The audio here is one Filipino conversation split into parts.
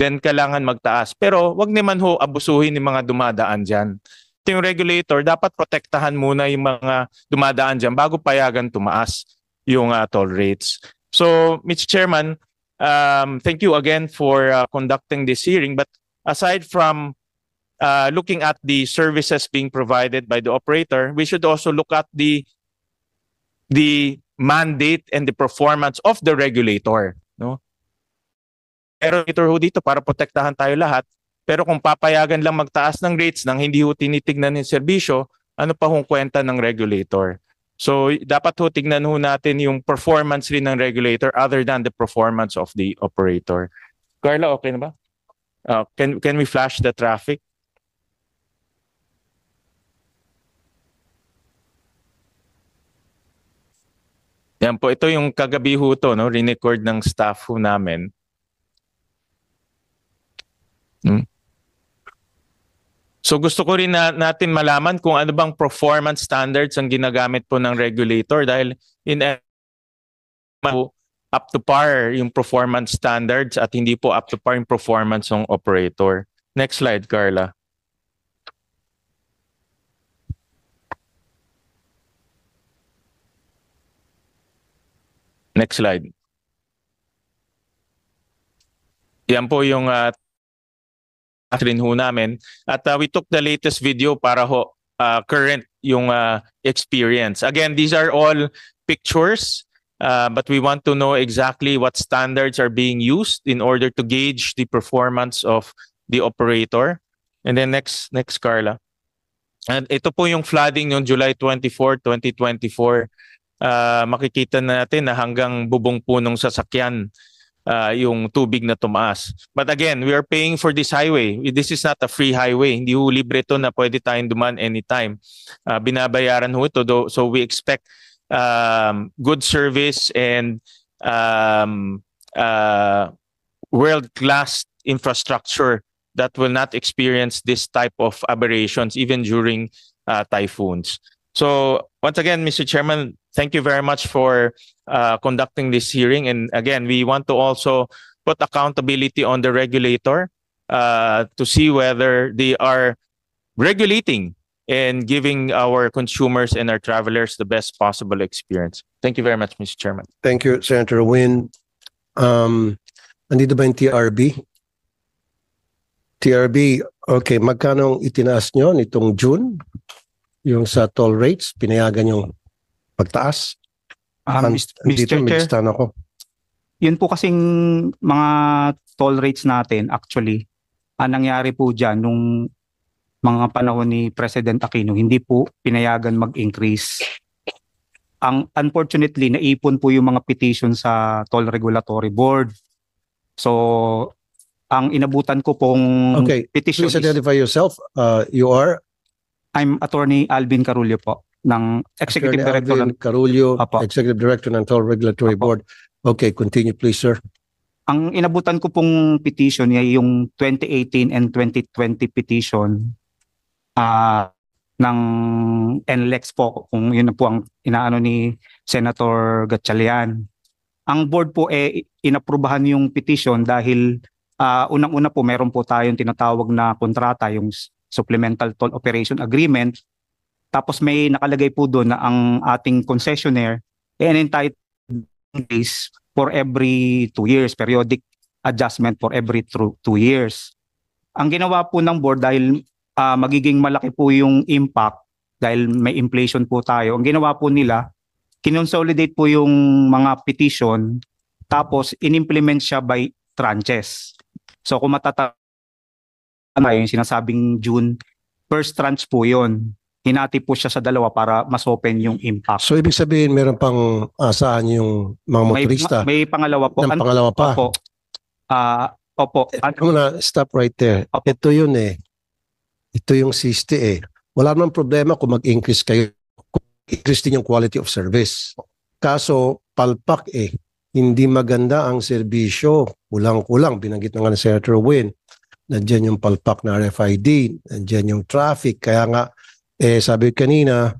then kailangan magtaas. Pero wag naman ho abusuhin yung mga dumadaan dyan. Yung regulator, dapat protektahan muna yung mga dumadaan dyan bago payagan tumaas yung toll rates. So, Mr. Chairman, thank you again for conducting this hearing. But aside from looking at the services being provided by the operator, we should also look at the mandate and the performance of the regulator. No? Pero ito ho dito para protektahan tayo lahat. Pero kung papayagan lang magtaas ng rates nang hindi ho tinitignan yung serbisyo, ano pa hong kwenta ng regulator? So dapat ho tignan ho natin yung performance rin ng regulator other than the performance of the operator. Carla, okay na ba? Can we flash the traffic? Yan po, ito yung kagabi ho to, no? Record ng staff ho namin. So gusto ko rin natin malaman kung ano bang performance standards ang ginagamit po ng regulator dahil up to par yung performance standards at hindi po up to par yung performance ng operator. Next slide, Carla. Next slide. Yan po yung rin ho namin. At we took the latest video para ho current yung experience. Again, these are all pictures, but we want to know exactly what standards are being used in order to gauge the performance of the operator. And then next Carla. And ito po yung flooding noong July 24, 2024. Makikita natin na hanggang bubong punong sasakyan yung tubig na tumaas. But again, we are paying for this highway. This is not a free highway. Hindi ho libre ito na pwede tayong duman anytime. Binabayaran ho ito. So we expect good service and world-class infrastructure that will not experience this type of aberrations even during typhoons. So once again, Mr. Chairman, thank you very much for conducting this hearing. And again, we want to also put accountability on the regulator to see whether they are regulating and giving our consumers and our travelers the best possible experience. Thank you very much, Mr. Chairman. Thank you, Senator Win. Nandito ba yung TRB? TRB, okay, magkano itinaas nyo nitong June? Yung sa toll rates, pinayagan yung pagtaas? Mr. Chair, ako. Yun po kasing mga toll rates natin actually, ang nangyari po dyan nung mga panahon ni President Aquino, hindi po pinayagan mag-increase. Unfortunately, naipon po yung mga petition sa Toll Regulatory Board. So, ang inabutan ko pong petition please identify yourself. You are? I'm Attorney Alvin Carullo po, ng Executive Director. Alvin Carullo, Apo. Executive Director ng Toll Regulatory Apo. Board. Okay, continue please, sir. Ang inabutan ko pong petition ay yung 2018 and 2020 petition ng NLEX po, kung yun po ang inaano ni Senator Gatchalian. Ang board po inaprubahan yung petition dahil unang-una po meron po tayong tinatawag na kontrata, yung Supplemental Toll Operation Agreement. Tapos may nakalagay po doon na ang ating concessionaire entitled days for every 2 years, periodic adjustment for every 2 years. Ang ginawa po ng board dahil magiging malaki po yung impact dahil may inflation po tayo. Ang ginawa po nila, kinonsolidate po yung mga petition tapos inimplement siya by tranches. So kung yung sinasabing June, first tranche po yun. Hinati po siya sa dalawa para mas open yung impact. So ibig sabihin meron pang asahan yung mga motorista? May pangalawa po. Ng pangalawa pa? Opo. Opo. Muna, stop right there. Opo. Ito yun eh. Ito yung SISTE eh. Wala namang problema kung mag-increase kayo. Increase din yung quality of service. Kaso, palpak eh. Hindi maganda ang serbisyo. Kulang-kulang. Binanggit na nga ni Senator Win. Nandiyan yung palpak na RFID. Nandiyan yung traffic. Kaya nga, sabi kanina,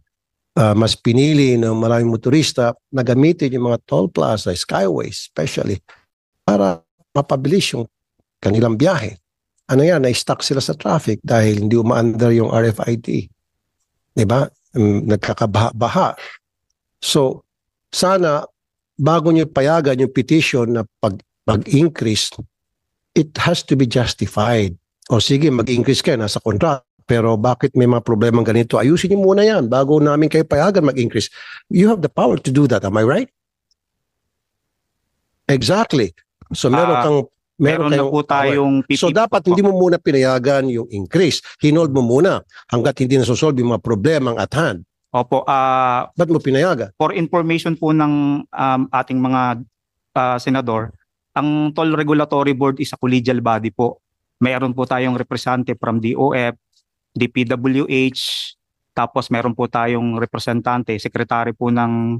mas pinili ng maraming motorista na gamitin yung mga toll plaza, skyways especially, para mapabilis yung kanilang biyahe. Ano yan, na-stuck sila sa traffic dahil hindi umaandar yung RFID. Diba? Nagkakabaha-baha. So, sana, bago nyo payagan yung petition na pag-increase, it has to be justified. O sige, mag-increase kayo, nasa contract. Pero bakit may mga problemang ganito? Ayusin nyo muna yan bago namin kayo payagan mag-increase. You have the power to do that. Am I right? Exactly. So meron na po tayong PPP. So dapat hindi mo muna pinayagan yung increase. Hinold mo muna hanggat hindi nasosolve yung mga problemang at hand. Opo. Ba't mo pinayagan? For information po ng ating mga senador, ang Toll Regulatory Board is a collegial body po. Mayroon po tayong representative from DOF, DPWH, tapos meron po tayong representante, secretary po ng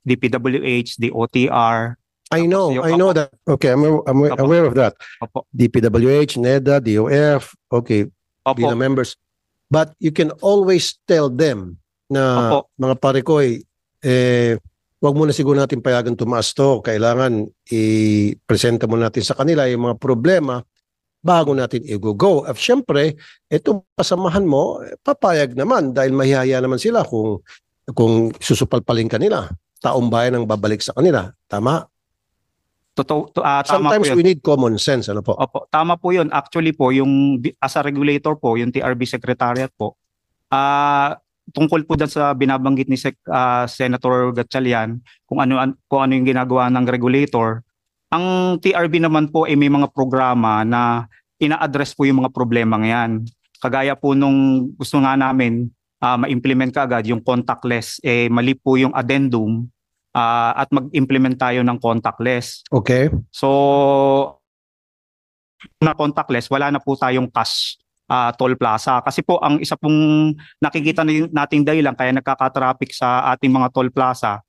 DPWH, DOTR. I know that. Okay, I'm aware of that. Opo. DPWH, NEDA, DOF, okay, Opo. bilang members. But you can always tell them na Opo. mga pare ko, wag muna siguro natin payagan tumaas to. Kailangan i-presenta muna natin sa kanila yung mga problema bago natin i-go. At syempre, itong pasamahan mo, papayag naman dahil mahihaya naman sila kung susupalpalin kanila. Taong bayan ang babalik sa kanila. Tama? Tama Sometimes po yun. we need common sense. Ano po? Opo, tama po yun. Actually po, yung as a regulator po, yung TRB Secretariat po, tungkol po dyan sa binabanggit ni Senator Gatchalian, kung ano yung ginagawa ng regulator, ang TRB naman po ay may mga programa na ina-address po yung mga problemang yan. Kagaya po nung gusto nga namin ma-implement kaagad yung contactless, mali po yung addendum at mag-implement tayo ng contactless. Okay. So, na contactless, wala na po tayong cash toll plaza. Kasi po, ang isa pong nakikita nating dahilan kaya nagkaka-traffic sa ating mga toll plaza,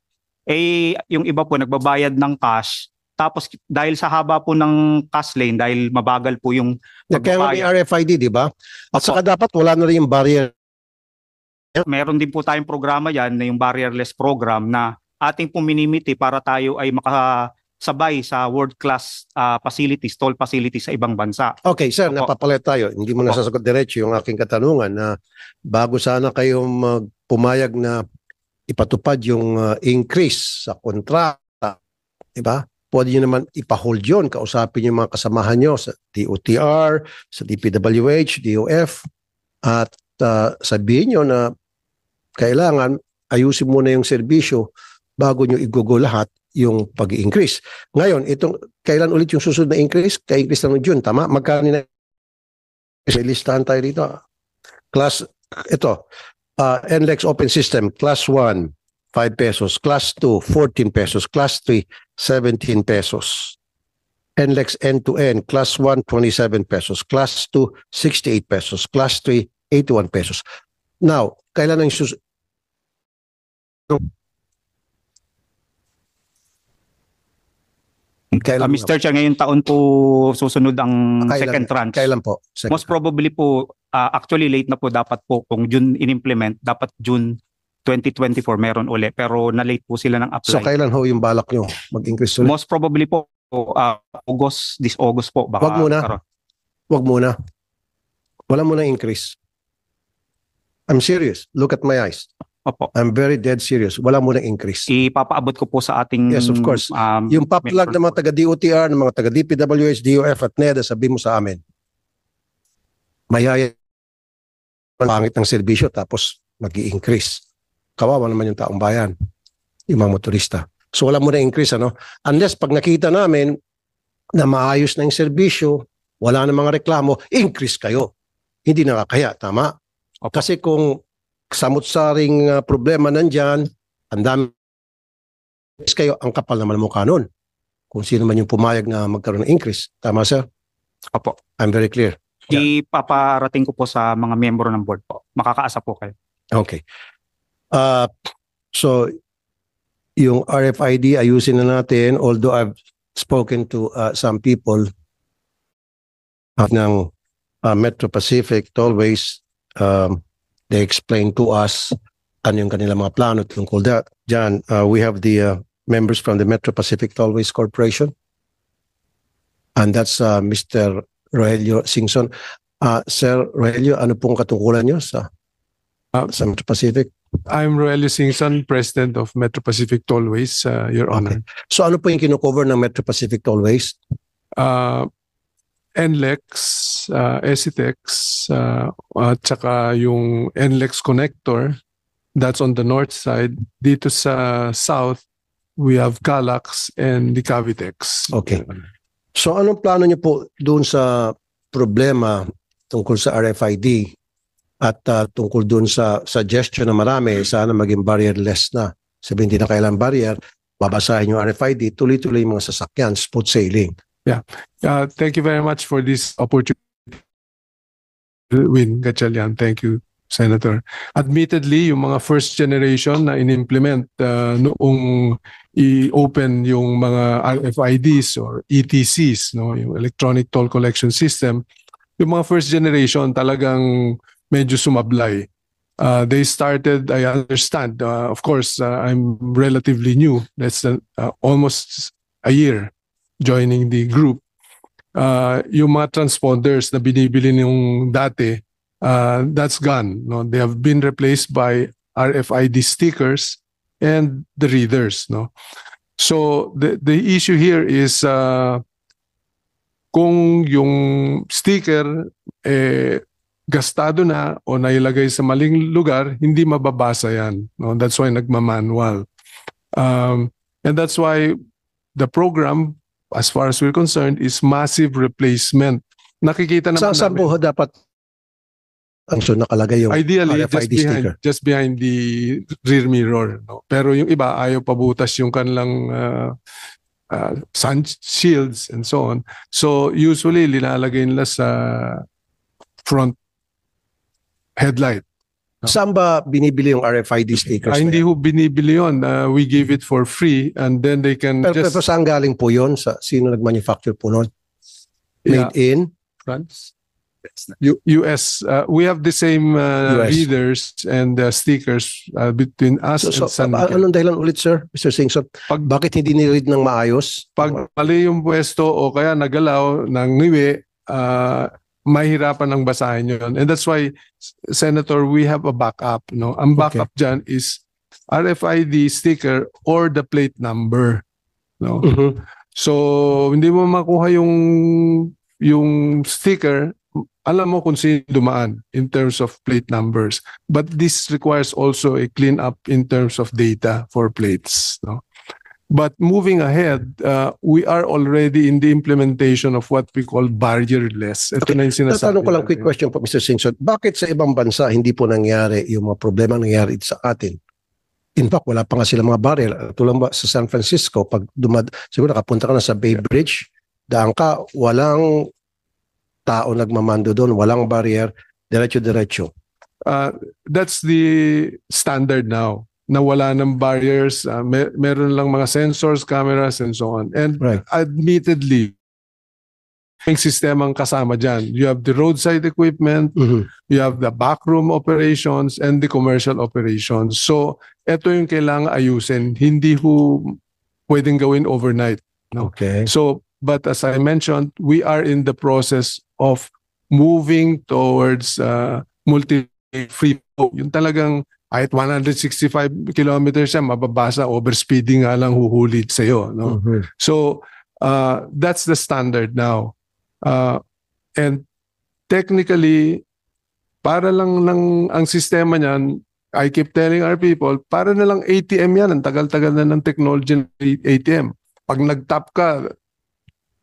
yung iba po nagbabayad ng cash. Tapos dahil sa haba po ng cash lane, dahil mabagal po yung Kaya nga may RFID, di ba? At saka dapat wala na rin yung barrier. Meron din po tayong programa yan, na yung barrierless program na ating puminimiti para tayo ay makasabay sa world-class facilities, toll facilities sa ibang bansa. Okay, sir, napapalit tayo. Hindi mo nasasagot diretso yung aking katanungan na bago sana kayo pumayag na ipatupad yung increase sa kontrata, di ba? Pwede nyo naman ipa-hold yun, kausapin yung mga kasamahan nyo sa DOTR, sa DPWH, DOF, at sabihin nyo na kailangan ayusin muna yung serbisyo bago nyo igugo lahat yung pag-increase. Ngayon, kailan ulit yung susunod na increase? Ka-increase na ng June, tama? Magkano na? May listahan tayo dito. NLEX Open System, Class 1, 5 pesos. Class 2, 14 pesos. Class 3, 17 pesos. NLEX end-to-end, Class 1, 27 pesos. Class 2, 68 pesos. Class 3, 81 pesos. Now, kailan ang Mr. Chair, ngayong taon po susunod ang second tranche. Kailan po? Most probably po, actually late na po dapat po kung June in-implement, dapat June 2024 meron uli. Pero na-late po sila ng apply. So kailan ho yung balak nyo mag-increase ulit? Most probably po, this August po. Baka, Wag muna. Wala muna increase. I'm serious. Look at my eyes. Opo. I'm very dead serious. Wala muna increase. Ipapaabot ko po sa ating... Yes, of course. Yung paplag ng mga taga-DOTR, ng mga taga-DPWH, DOF at NEDA, sabihin mo sa amin, mayaya pangit ng serbisyo tapos mag-i-increase. Kawawa naman yung taong bayan, yung mga motorista. So wala muna increase, ano? Unless pag nakita namin na maayos na yung serbisyo, wala na mga reklamo, increase kayo. Hindi nakakaya, tama? Opo. Kasi kung samot-saring problema nandyan, ang dami kayo, ang kapal naman ng mukha nun. Kung sino man yung pumayag na magkaroon ng increase. Tama, sir? Opo. I'm very clear. Ipaparating ko po sa mga miyembro ng board po. Makakaasa po kayo. Okay. So, yung RFID, ayusin na natin. Although I've spoken to some people ng Metro Pacific Tollways, they explained to us ano yung kanilang mga plano tungkol dyan. We have the members from the Metro Pacific Tollways Corporation. and that's Mr. Rogelio Singson. Sir Rogelio, ano pong katungkulan nyo sa Metro Pacific? I'm Rogelio Singson, President of Metro Pacific Tollways, Your Honor. So ano po yung kinocover ng Metro Pacific Tollways? NLEX, ECITEX, at saka yung NLEX connector, that's on the north side. Dito sa south, we have Calax and the Cavitex. Okay. So anong plano niyo po doon sa problema tungkol sa RFID at tungkol doon sa suggestion na marami, sana maging barrierless na. Sabihin, hindi na kailangan barrier, babasahin yung RFID, tuloy-tuloy yung mga sasakyan, smooth sailing. Thank you very much for this opportunity, Win Gatchalian. Thank you, Senator. Admittedly, yung mga first generation na in-implement noong i-open yung mga RFIDs or ETCs, no, yung Electronic Toll Collection System, yung mga first generation talagang medyo sumablay. They started, I understand, of course, I'm relatively new. That's almost a year joining the group. Yung mga transponders na binibili nung dati, that's gone. No? They have been replaced by RFID stickers and the readers. No? So the issue here is kung yung sticker gastado na o nailagay sa maling lugar, hindi mababasa yan. No? That's why nagmamanual. And that's why the program, as far as we're concerned, is massive replacement. Nakikita naman Saan po dapat ang nakalagay yung ideally RFID sticker? just behind the rear mirror. No? Pero yung iba ayaw pabutas yung kanilang sun shields and so on. So usually linalagay nila sa front headlight. Saan ba binibili yung RFID stickers? Hindi ho binibili yun. We give it for free and then they can Pero saan galing po yun? Sino nag-manufacture po nun? Made in? France? US. We have the same readers and stickers between us and San Miguel. Anong dahilan ulit, sir, Mr. Singson? Bakit hindi ni-read ng maayos? Pag mali yung pwesto o kaya nagalaw ng niwi, mahirapan ang basahin yun. And that's why, Senator, we have a backup. No? Ang backup dyan is RFID sticker or the plate number. No? Mhm. So, hindi mo makuha yung sticker, alam mo kung sino dumaan in terms of plate numbers. But this requires also a cleanup in terms of data for plates. No? But moving ahead, we are already in the implementation of what we call barrierless. Ito na yung sinasabi. Tatanong ko lang, quick question po, Mr. Singson. Bakit sa ibang bansa hindi po nangyari yung mga problema nangyari sa atin? In fact, wala pa nga sila mga barrier. Tulad ba sa San Francisco, pag siguro nakapunta ka na sa Bay Bridge, daan ka, walang tao nagmamando doon, walang barrier, diretso-diretso. That's the standard now. Na wala ng barriers, meron lang mga sensors, cameras, and so on. And admittedly, may sistemang kasama dyan. You have the roadside equipment, you have the backroom operations, and the commercial operations. So, ito yung kailangan ayusin. Hindi ho pwedeng gawin overnight. No? Okay. So, but as I mentioned, we are in the process of moving towards multi-free flow. Yung talagang kahit 165 kilometers siya, mababasa, overspeeding nga lang huhulit sa'yo. No? So, that's the standard now. And technically, para lang ang sistema niyan, I keep telling our people, para na lang ATM yan. Ang tagal-tagal na ng technology ng ATM. Pag nag-tap ka,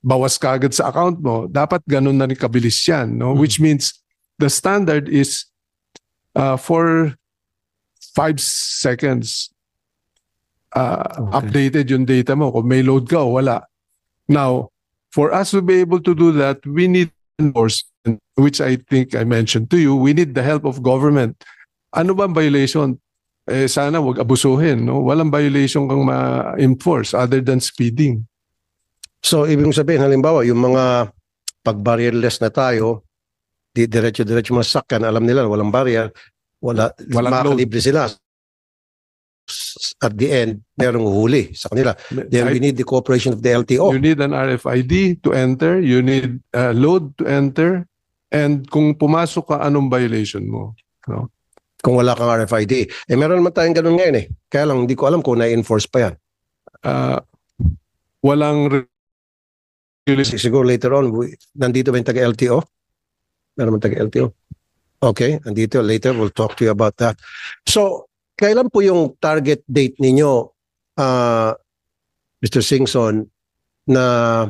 bawas ka agad sa account mo. Dapat ganun na rin kabilis yan. No? Which means the standard is for 5 seconds updated yung data mo. Kung may load ka o wala. Now, for us to be able to do that, we need enforcement, which I think I mentioned to you. We need the help of government. Ano ba ang violation? Sana wag abusuhin. No? Walang violation kang ma-enforce other than speeding. So, ibig sabihin, halimbawa, yung mga pag-barrierless na tayo, diretso-diretso mga sakyan, alam nila, walang barrier, walang makakalibre sila. at the end, merong huli sa kanila. Then we need the cooperation of the LTO. You need an RFID to enter, you need a load to enter, and kung pumasok ka, anong violation mo? No? Kung wala kang RFID. Meron naman tayong ganun ngayon eh. Kaya lang, hindi ko alam kung na-enforce pa yan. Walang Siguro later on, nandito ba yung taga-LTO? Meron naman taga-LTO? Okay, nandito. Later, we'll talk to you about that. So, kailan po yung target date ninyo, Mr. Singson, na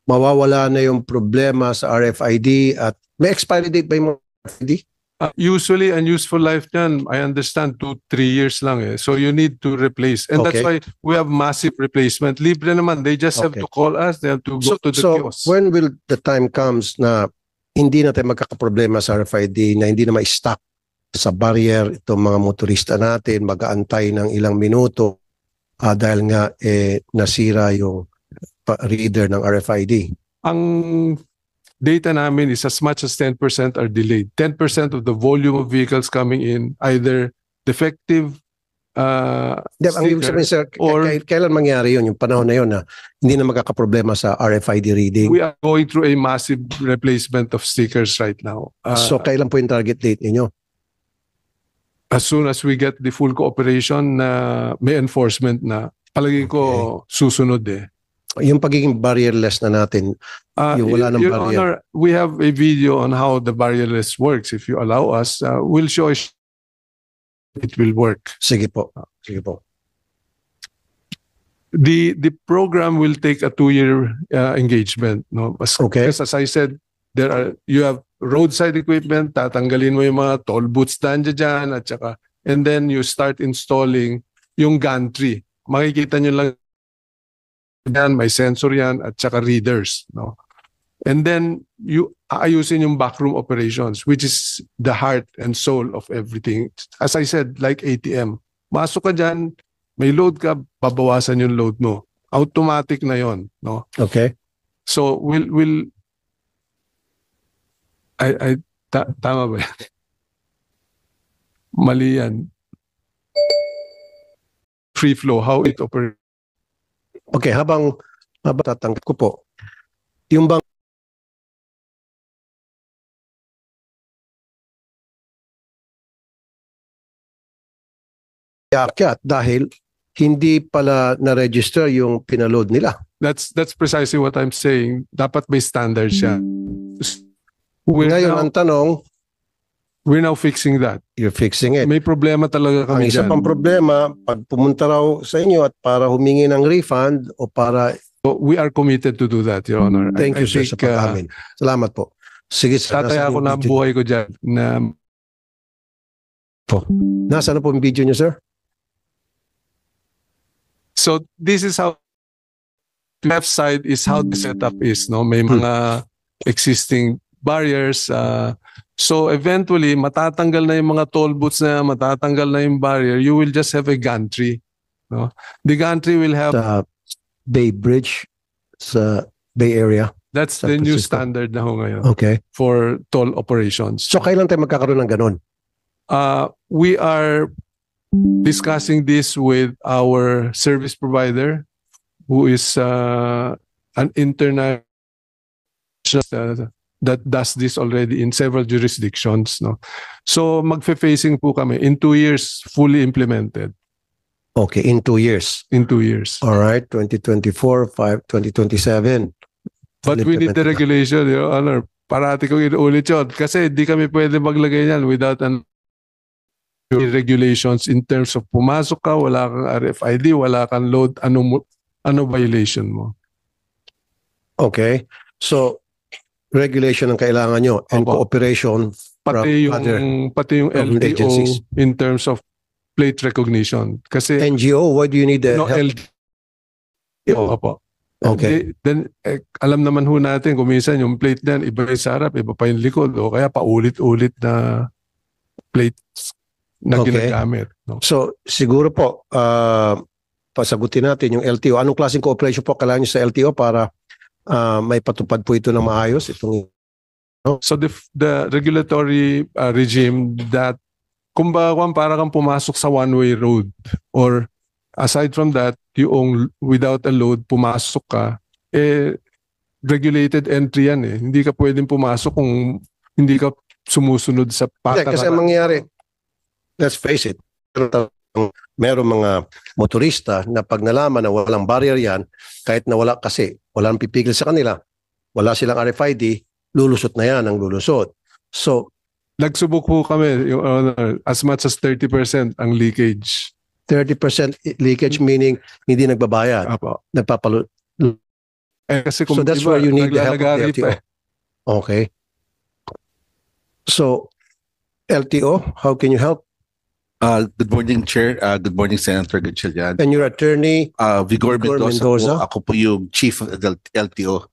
mawawala na yung problema sa RFID at may expiry date ba yung RFID? usually ang useful life niyan, I understand 2-3 years lang eh. So you need to replace. And that's why we have massive replacement. Libre naman. They just have to call us. They have to go to the kiosk. So when will the time comes na hindi na tayo magkakaproblema sa RFID, na hindi na ma-stock sa barrier itong mga motorista natin, mag-aantay ng ilang minuto dahil nga nasira yung reader ng RFID? Ang data namin is as much as 10% are delayed. 10% of the volume of vehicles coming in either defective ang ibig sabihin, sir, kailan mangyari yun, yung panahon na yun na hindi na magkakaproblema sa RFID reading? We are going through a massive replacement of stickers right now. So kailan po yung target date ninyo? As soon as we get the full cooperation na may enforcement na, palagi ko susunod eh. Yung pagiging barrierless na natin, yung wala ng Your barrier. Honor, we have a video on how the barrierless works. If you allow us, we'll show it will work. Sige po. Sige po. The program will take a 2-year engagement. No? Because as I said, you have roadside equipment, tatanggalin mo yung mga toll booths dyan, at saka, and then you start installing yung gantry. Makikita nyo lang yan, may sensor yan, at saka readers. No? And then, you aayusin yung backroom operations, which is the heart and soul of everything. As I said, like ATM. Masok ka dyan, may load ka, babawasan yung load mo. Automatic na yon, no? Okay. So, tama ba yan? Mali yan. Free flow, how it operates. Okay, habang tatanggap ko po, yung bang akyat dahil hindi pala na-register yung pinaload nila. That's precisely what I'm saying. Dapat may standard siya. Ngayon, ang tanong, we're now fixing that. You're fixing it. May problema talaga Ang kami isa dyan. pang problema, pag pumunta raw sa inyo at para humingi ng refund o para... So, we are committed to do that, Your Honor. Thank you, sir, sa pag-amin. Salamat po. Sige, sir. Tataya ako na ang buhay ko dyan. Nasaan na po yung video niyo, sir? So, this is how left side is how the setup is. No, may mga existing barriers. So, eventually, matatanggal na yung mga toll booths na, matatanggal na yung barrier. You will just have a gantry. No, the gantry will have Sa Bay Bridge, sa Bay Area. that's San the new Francisco. standard na ho ngayon Okay. for toll operations. So, kailan tayo magkakaroon ng ganun? We are discussing this with our service provider who is an international that does this already in several jurisdictions. No? So magfe-facing po kami in 2 years fully implemented. Okay, in 2 years. In 2 years. All right, 2024, 2027. But we need the regulation, Your Honor. Parati kong inuulit yun. Kasi di kami pwede maglagay yan without regulations in terms of pumasok ka, wala kang RFID, wala kang load, ano violation mo. Okay. So, regulation ang kailangan nyo and Opo. cooperation Pati yung government LTO agencies. in terms of plate recognition. Kasi NGO, why do you need the no help? LTO. Opo. Okay. Then, alam naman ho natin kung minsan yung plate na yan, iba yung sa harap, iba pa yung likod, o kaya paulit-ulit na plates na ginagamit. No? So, siguro po, pasagutin natin yung LTO. Anong klaseng cooperation po kailangan nyo sa LTO para may patupad po ito ng maayos? So the regulatory regime that kumbaga para kang pumasok sa one-way road. Or aside from that, yung without a load, pumasok ka, regulated entry yan eh. Hindi ka pwedeng pumasok kung hindi ka sumusunod sa patakaran. Kasi ang mangyayari, let's face it, meron mga motorista na pag nalaman na walang barrier yan, kahit na wala kasi, walang pipigil sa kanila, wala silang RFID, lulusot na yan ang lulusot. So, nagsubok po kami, yung as much as 30% ang leakage. 30% leakage meaning hindi nagbabayad. Apo. Nagpapalo. Kasi kung So that's iba, where you need the help of naglalagari the pa LTO. Okay. So, LTO, how can you help? Good morning, Chair. Good morning, Senator Gatchalian. And your attorney, Vigor Vigor Mendoza. Mendoza. Po. Ako po yung Chief of the LTO.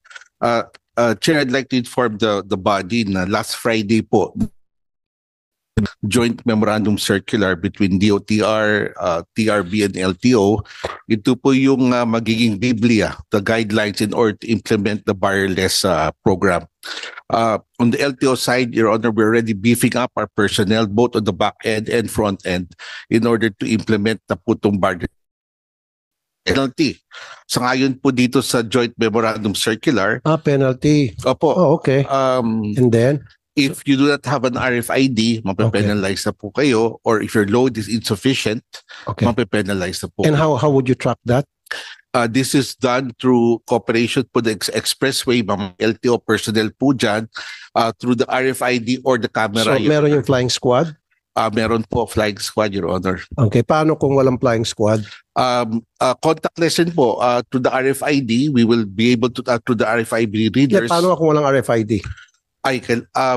Chair, I'd like to inform the body na last Friday po, joint memorandum circular between DOTR, TRB, and LTO. Ito po yung magiging Biblia, the guidelines in order to implement the barrierless program. On the LTO side, Your Honor, we're already beefing up our personnel both on the back end and front end in order to implement the putong barrier penalty. Sa ngayon po dito sa joint memorandum circular, penalty. opo, Oh, okay. And then, if you do not have an RFID, mape-penalize na po kayo, or if your load is insufficient, okay. mape-penalize na po. And how would you track that? This is done through cooperation po the expressway, mga LTO personnel po dyan, through the RFID or the camera. So, meron yung flying squad? Meron po flying squad, Your Honor. Okay, paano kung walang flying squad? Contactless din po, to the RFID, we will be able to, to the RFID readers. Paano kung walang RFID? Ay,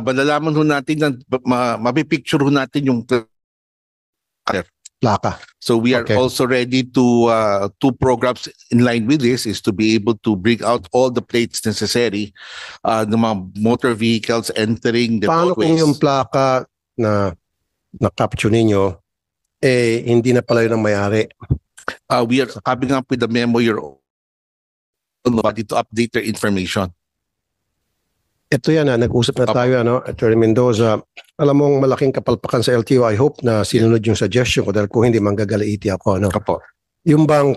malalaman ho natin, mapipicture ho natin yung Plaka. So we are also ready to two programs in line with this is to be able to bring out all the plates necessary ng mga motor vehicles entering the Paano kung roadways. yung plaka na na-capture ninyo, hindi na pala yun ang may-ari? We are coming up with a memo your body to update their information. Ito yan, nag-usap na tayo, Attorney Mendoza. Alam mong malaking kapalpakan sa LTO. I hope na sinunod yung suggestion ko dahil kung hindi manggagalaiti ako. Opo. Yung bang,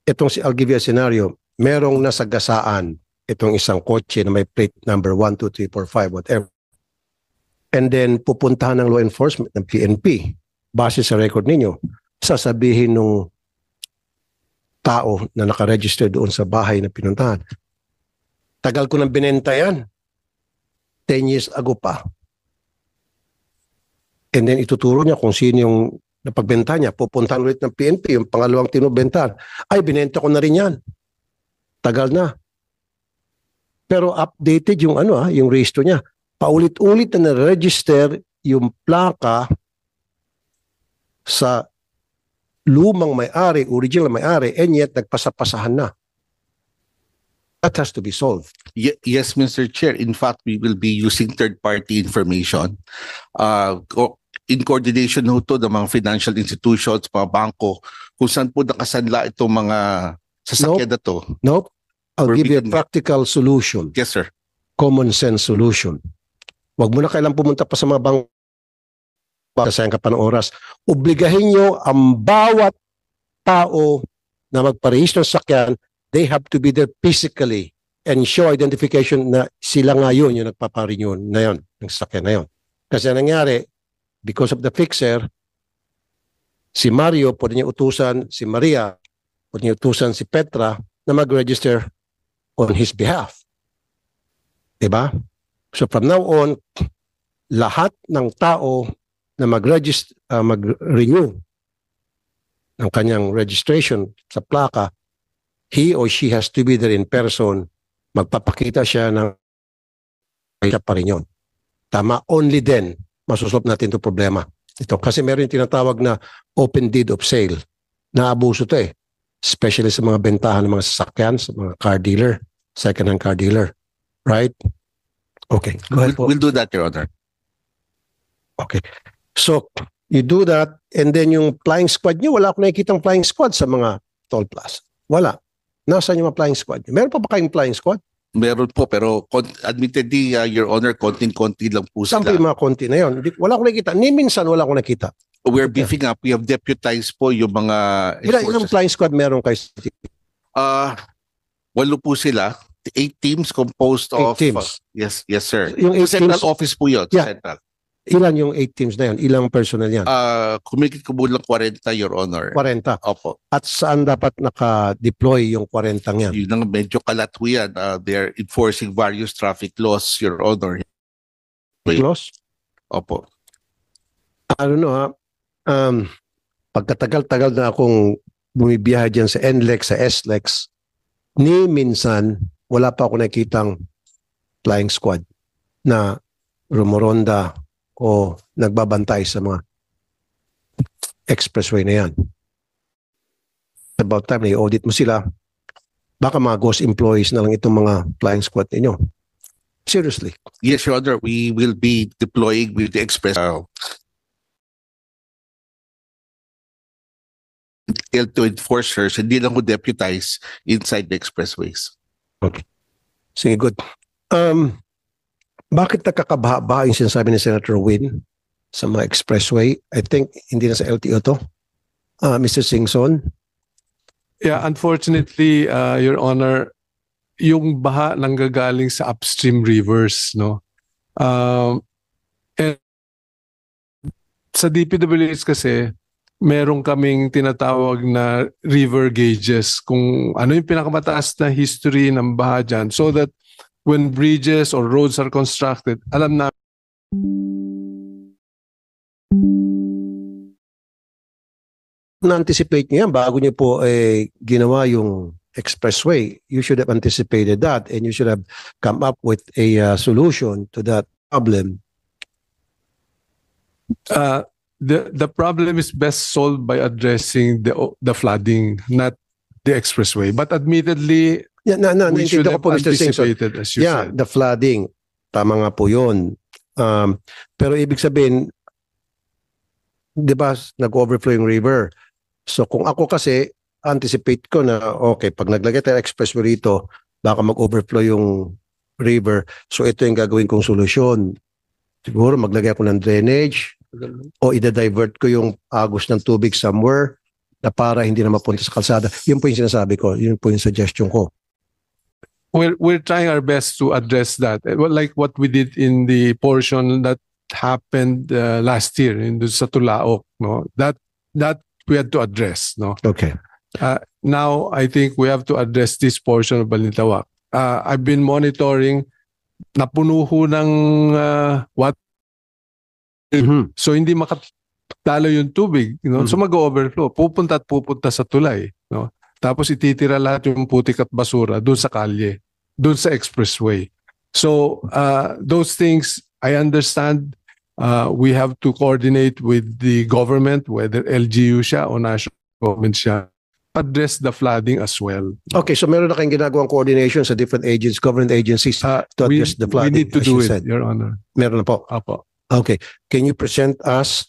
I'll give you a scenario, merong nasagasaan itong isang kotse na may plate number 1, 2, 3, 4, 5, whatever. And then pupuntahan ng law enforcement ng PNP. Base sa record ninyo, sasabihin nung tao na nakaregister doon sa bahay na pinuntahan, tagal ko nang binenta yan. 10 years ago pa. And then ituturo niya kung sino yung napagbenta niya. Pupuntahan ulit ng PNP, yung pangalawang tinubentahan. Ay, binenta ko na rin yan. Tagal na. Pero updated yung yung registro niya. Paulit-ulit na na-register yung plaka sa lumang may-ari, original may-ari, and yet nagpasapasahan na. That has to be solved. Yes, Mr. Chair. In fact, we will be using third-party information in coordination to ng mga financial institutions, mga bangko, kung saan po nakasanla itong mga sasakyan na to. Nope. I'll give you a practical solution. Yes, sir. Common sense solution. Huwag mo na kailang pumunta pa sa mga bangko. Sayang ka pa ng oras. Obligahin nyo ang bawat tao na magparehistro sa sakyan. They have to be there physically and show identification na sila ngayon yung nagpaparenew na yun, ng sakyan na yun. Kasi nangyari, because of the fixer, si Mario, pwede niya utusan si Maria, pwede niya utusan si Petra na mag-register on his behalf. Diba? So from now on, lahat ng tao na mag-register, mag-renew ng kanyang registration sa plaka, he or she has to be there in person. Magpapakita siya ng siya pa rin yun. Tama, only then masusolve natin itong problema. Ito, kasi meron yung tinatawag na open deed of sale. Naabuso to especially sa mga bentahan ng mga sasakyan, sa mga car dealer, second-hand car dealer. Right? Okay. We'll do that, Your Honor. Okay. So, you do that, and then yung flying squad nyo, wala akong nakikitang flying squad sa mga toll plaza. Wala. Nasaan yung mga flying squad? Meron pa ba kayong flying squad? Meron po, pero admittedly, Your Honor, konting-konti lang po Saan po sila. yung mga konti na yun? Wala akong nakikita. Ni minsan wala akong nakita. We're beefing up. We have deputized po yung mga Ilang flying squad meron kayo? walo po sila. 8 teams composed 8 of teams. yes, sir. Yung 8 Sa central teams, office po yun. Yeah. Central. ilan yung 8 teams na yun? Ilang personnel yan? Kumikit ko lang 40, Your Honor. 40. Opo. At saan dapat naka-deploy yung 40 yan? Yun ang medyo kalat po yan. They're enforcing various traffic laws, Your Honor. Close? Opo. I don't know ha. Pagkatagal-tagal na akong bumibiyahe dyan sa NLEX, sa SLEX, ni minsan wala pa ako nakitang flying squad na rumoronda o nagbabantay sa mga expressway na yan. About time na i-audit mo sila, baka mga ghost employees na lang itong mga flying squad ninyo. Seriously. Yes, Your Honor. We will be deploying with the express L2 enforcers, hindi lang ko deputize inside the expressways. Sige, good. Bakit nakakabaha yung sinasabi ni Senator Win sa mga expressway? I think hindi na sa LTO to. Mr. Singson? Yeah, unfortunately, Your Honor, yung baha nanggagaling sa upstream rivers, no? And sa DPWH kasi, meron kaming tinatawag na river gauges, kung ano yung pinakamataas na history ng baha dyan, so that when bridges or roads are constructed, alam na na-anticipate niyo yan bago niyo po ginawa yung expressway. You should have anticipated that and you should have come up with a solution to that problem. The problem is best solved by addressing the flooding, not the expressway. But admittedly, Yeah, we should naintindihan have ko po, Mr. Singson. anticipated, as you Yeah, said. the flooding. Tama nga po yun. Pero ibig sabihin, di ba, nag-overflow yung river. So kung ako kasi, anticipate ko na, okay, pag naglagay tayo expressway rito, baka mag-overflow yung river. So ito yung gagawin kong solusyon. Siguro maglagay ako ng drainage o ida-divert ko yung agos ng tubig somewhere na para hindi na mapunta sa kalsada. Yun po yung sinasabi ko. Yun po yung suggestion ko. We're trying our best to address that. Like what we did in the portion that happened last year in sa Tulaok, no? That we had to address, no? Okay. Now I think we have to address this portion of Balintawak. I've been monitoring, napuno ho ng what, so hindi makatalo yung tubig, you know? So mag-overflow, pupunta sa tulay, no? Tapos ititira lahat yung putik at basura doon sa kalye, doon sa expressway. So those things, I understand, we have to coordinate with the government, whether LGU siya o national government siya, address the flooding as well. Okay, so meron na kayong ginagawang coordination sa different agents, government agencies to We address the flooding. need to as do you it, said. Your Honor. Meron na po. Apo. Okay. Can you present us